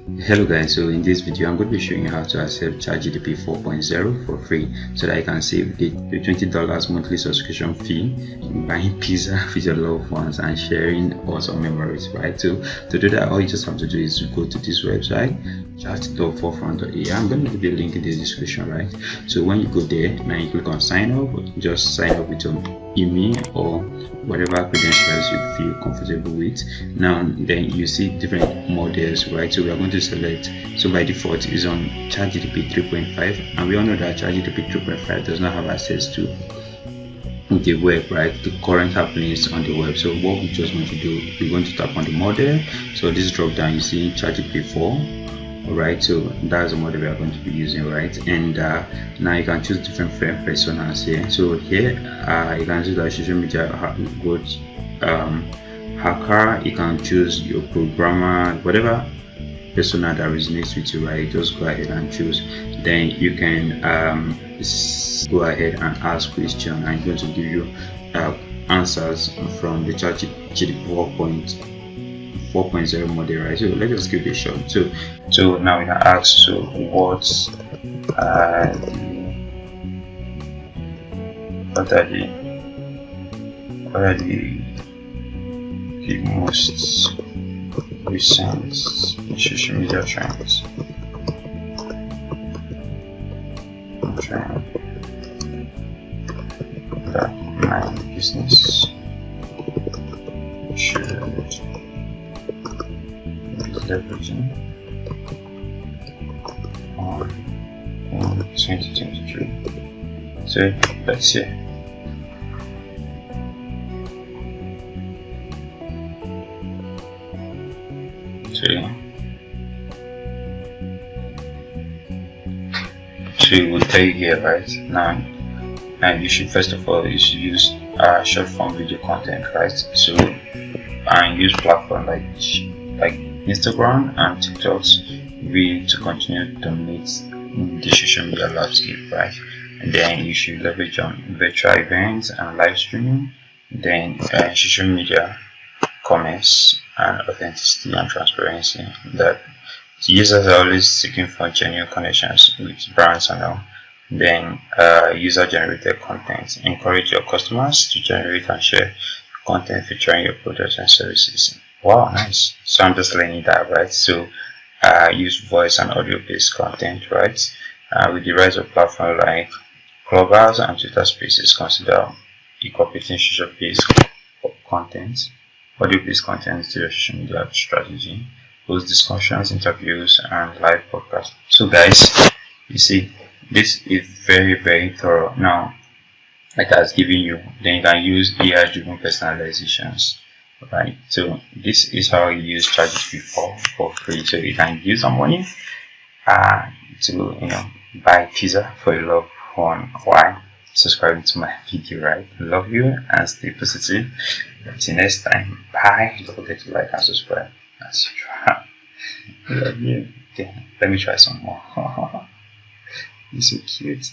Hello guys, so in this video I'm going to be showing you how to accept ChatGPT 4.0 for free so that you can save the $20 monthly subscription fee, buying pizza with your loved ones and sharing awesome memories, right? So to do that, all you just have to do is to go to this website, chat.forefront.ai. I'm going to leave the link in the description, right? So when you go there, now you click on sign up, just sign up with your email or whatever credentials you feel comfortable with. Now then you see different models, right? So we are going to select, so by default is on ChatGPT 3.5, and we all know that ChatGPT 3.5 does not have access to the web, right? The current happenings on the web. So what we just want to do, we're going to tap on the model. So this drop down you see ChatGPT 4. Alright, so that's the model we are going to be using, right? And now you can choose different personas here. So here you can choose the social media hacker. You can choose your programmer, whatever persona that resonates with you, right? Just go ahead and choose. Then you can go ahead and ask questions, and it's going to give you answers from the ChatGPT 4.0 model, right? So let's just give it a shot. So now we can ask, so what are the most recent social media trends that my business should leveraging on in 2023. So let's see. So it will tell you here, right? Now you should first of all use short form video content, right? So and use platform like Instagram and TikTok's really to continue to dominate the social media landscape, right? And then you should leverage on virtual events and live streaming, then social media commerce and authenticity and transparency, that users are always seeking for genuine connections with brands and all. Then user generated content, encourage your customers to generate and share content featuring your products and services. Wow, nice. So I'm just learning that, right? So use voice and audio based content, right? With the rise of platforms like Clubhouse and Twitter Spaces, consider incorporating social based content, audio based content to your social media strategy, host discussions, interviews, and live podcasts. So guys, you see, this is very thorough. Now it has given you, then you can use AI driven personalizations, right? So this is how you use ChatGPT for free. So you can use some money to buy pizza for your loved one while subscribing to my video, right? Love you and stay positive. Until next time, bye. Don't forget to like and subscribe as usual. Love you. Okay, let me try some more. You're so cute.